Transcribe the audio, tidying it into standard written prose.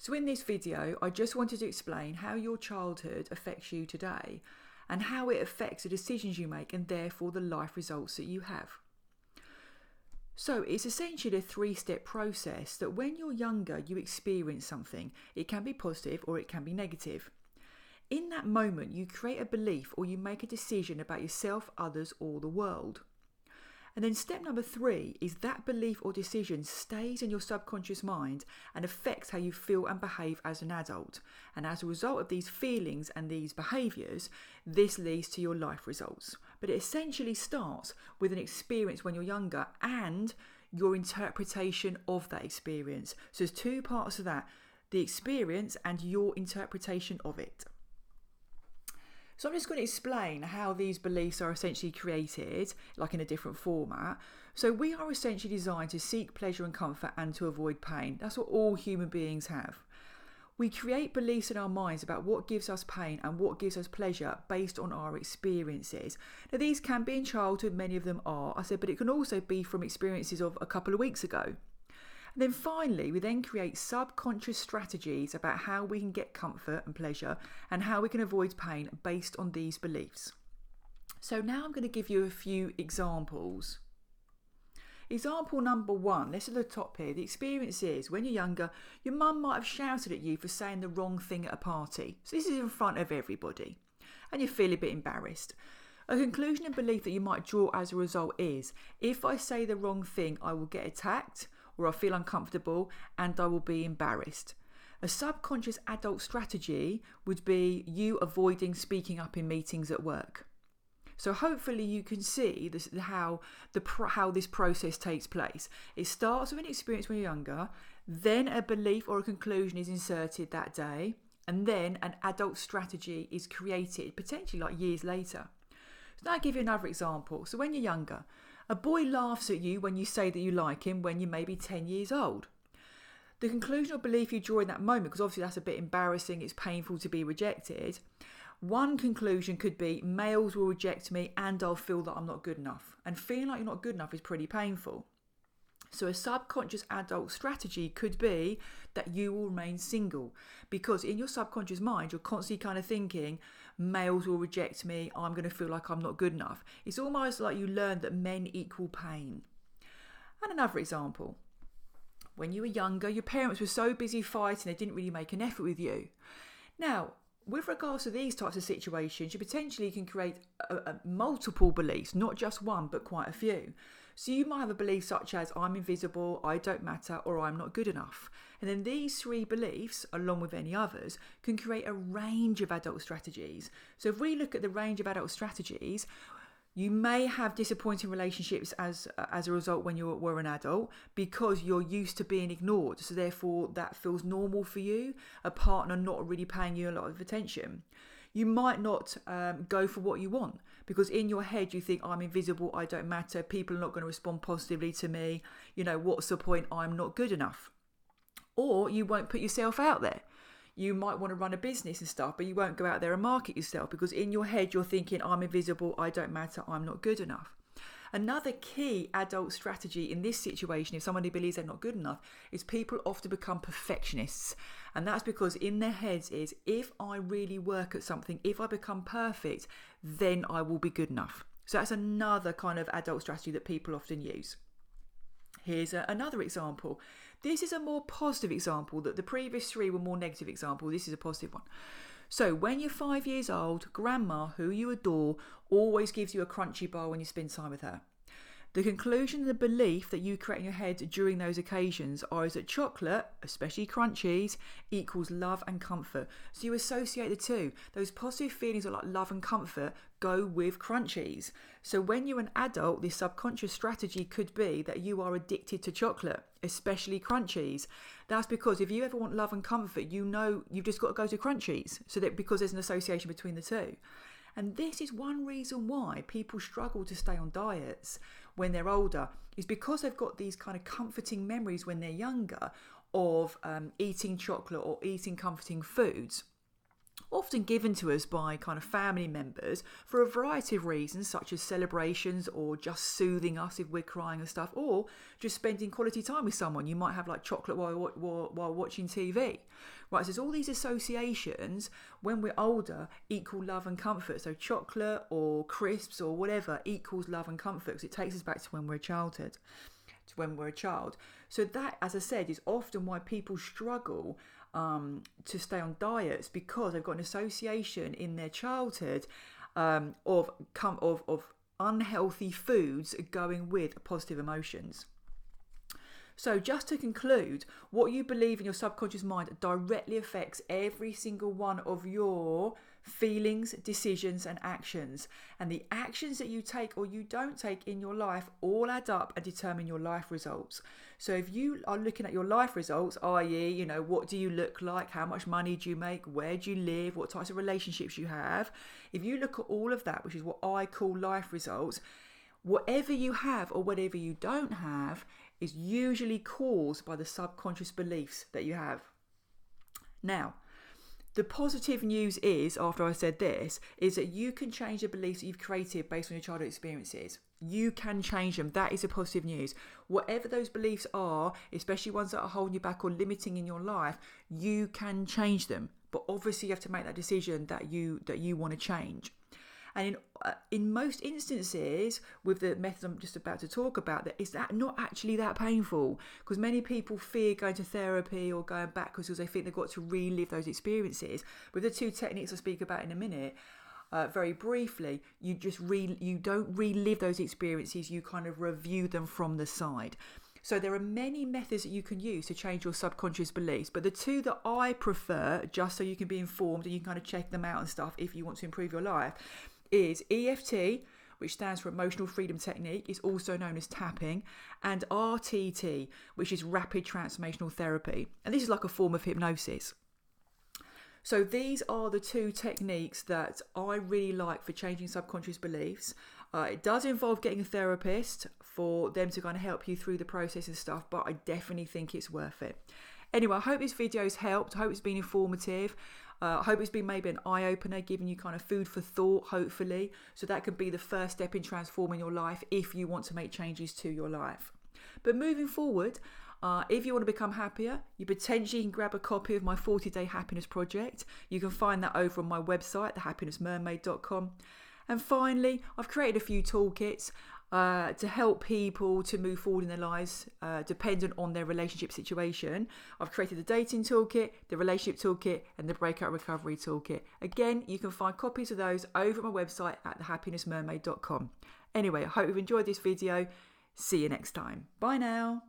So in this video, I just wanted to explain how your childhood affects you today and how it affects the decisions you make and therefore the life results that you have. So it's essentially a three-step process that when you're younger, you experience something. It can be positive or it can be negative. In that moment, you create a belief or you make a decision about yourself, others, or the world. And then step number 3 is that belief or decision stays in your subconscious mind and affects how you feel and behave as an adult. And as a result of these feelings and these behaviours, this leads to your life results. But it essentially starts with an experience when you're younger and your interpretation of that experience. So there's 2 parts of that, the experience and your interpretation of it. So I'm just going to explain how these beliefs are essentially created, like in a different format. So we are essentially designed to seek pleasure and comfort and to avoid pain. That's what all human beings have. We create beliefs in our minds about what gives us pain and what gives us pleasure based on our experiences. Now these can be in childhood, many of them are, but it can also be from experiences of a couple of weeks ago. And then finally, we then create subconscious strategies about how we can get comfort and pleasure and how we can avoid pain based on these beliefs. So now I'm going to give you a few examples. Example number 1, this is the top here. The experience is when you're younger, your mum might have shouted at you for saying the wrong thing at a party. So this is in front of everybody and you feel a bit embarrassed. A conclusion and belief that you might draw as a result is, if I say the wrong thing, I will get attacked, or I feel uncomfortable and I will be embarrassed. A subconscious adult strategy would be you avoiding speaking up in meetings at work. So hopefully you can see how this process takes place. It starts with an experience when you're younger, then a belief or a conclusion is inserted that day, and then an adult strategy is created, potentially like years later. So now I'll give you another example. So when you're younger, a boy laughs at you when you say that you like him when you're maybe 10 years old. The conclusion or belief you draw in that moment, because obviously that's a bit embarrassing, it's painful to be rejected. One conclusion could be males will reject me and I'll feel that I'm not good enough. And feeling like you're not good enough is pretty painful. So a subconscious adult strategy could be that you will remain single, because in your subconscious mind, you're constantly kind of thinking, males will reject me, I'm going to feel like I'm not good enough. It's almost like you learn that men equal pain. And another example, when you were younger, your parents were so busy fighting, they didn't really make an effort with you. Now, with regards to these types of situations, you potentially can create multiple beliefs, not just one, but quite a few. So you might have a belief such as, I'm invisible, I don't matter, or I'm not good enough. And then these 3 beliefs, along with any others, can create a range of adult strategies. So if we look at the range of adult strategies, you may have disappointing relationships as a result when you were an adult because you're used to being ignored. So therefore that feels normal for you, a partner not really paying you a lot of attention. You might not go for what you want because in your head you think, I'm invisible, I don't matter, people are not going to respond positively to me, what's the point, I'm not good enough. Or you won't put yourself out there. You might want to run a business and stuff, but you won't go out there and market yourself because in your head you're thinking, I'm invisible, I don't matter, I'm not good enough. Another key adult strategy in this situation, if somebody believes they're not good enough, is people often become perfectionists. And that's because in their heads is, if I really work at something, if I become perfect, then I will be good enough. So that's another kind of adult strategy that people often use. Here's another example. This is a more positive example. That the previous 3 were more negative examples. This is a positive one. So when you're 5 years old, grandma, who you adore, always gives you a crunchy bar when you spend time with her. The conclusion and the belief that you create in your head during those occasions is that chocolate, especially crunchies, equals love and comfort. So you associate the 2. Those positive feelings of like love and comfort go with crunchies. So when you're an adult, this subconscious strategy could be that you are addicted to chocolate, especially crunchies. That's because if you ever want love and comfort, you've just got to go to crunchies. So that because there's an association between the 2. And this is one reason why people struggle to stay on diets when they're older, is because they've got these kind of comforting memories when they're younger of eating chocolate or eating comforting foods. often given to us by kind of family members for a variety of reasons, such as celebrations or just soothing us if we're crying and stuff, or just spending quality time with someone. You might have like chocolate while watching TV. Right, so there's all these associations when we're older equal love and comfort. So chocolate or crisps or whatever equals love and comfort, because it takes us back to when we're a childhood. So that, as I said, is often why people struggle to stay on diets, because they've got an association in their childhood of unhealthy foods going with positive emotions. So just to conclude, what you believe in your subconscious mind directly affects every single one of your feelings, decisions and actions. And the actions that you take or you don't take in your life all add up and determine your life results. So if you are looking at your life results, i.e., what do you look like, how much money do you make, where do you live, what types of relationships you have, if you look at all of that, which is what I call life results, whatever you have or whatever you don't have is usually caused by the subconscious beliefs that you have. Now, the positive news is, after I said this, is that you can change the beliefs that you've created based on your childhood experiences. You can change them. That is the positive news. Whatever those beliefs are, especially ones that are holding you back or limiting in your life, you can change them. But obviously you have to make that decision that you want to change. And in most instances, with the method I'm just about to talk about, that is that not actually that painful, because many people fear going to therapy or going backwards because they think they've got to relive those experiences. With the two techniques I'll speak about in a minute, very briefly, you don't relive those experiences, you kind of review them from the side. So there are many methods that you can use to change your subconscious beliefs, but the two that I prefer, just so you can be informed and you can kind of check them out and stuff if you want to improve your life, is EFT, which stands for Emotional Freedom Technique, is also known as tapping, and RTT, which is Rapid Transformational Therapy. And this is like a form of hypnosis. So these are the two techniques that I really like for changing subconscious beliefs. It does involve getting a therapist for them to kind of help you through the process and stuff, but I definitely think it's worth it. Anyway, I hope this video's helped. I hope it's been informative. I hope it's been maybe an eye-opener, giving you kind of food for thought, hopefully. So that could be the first step in transforming your life if you want to make changes to your life. But moving forward, if you want to become happier, you potentially can grab a copy of my 40-day happiness project. You can find that over on my website, thehappinessmermaid.com. And finally, I've created a few toolkits to help people to move forward in their lives dependent on their relationship situation. I've created the dating toolkit, the relationship toolkit and the breakout recovery toolkit. Again, you can find copies of those over at my website at thehappinessmermaid.com. Anyway, I hope you've enjoyed this video. See you next time. Bye now.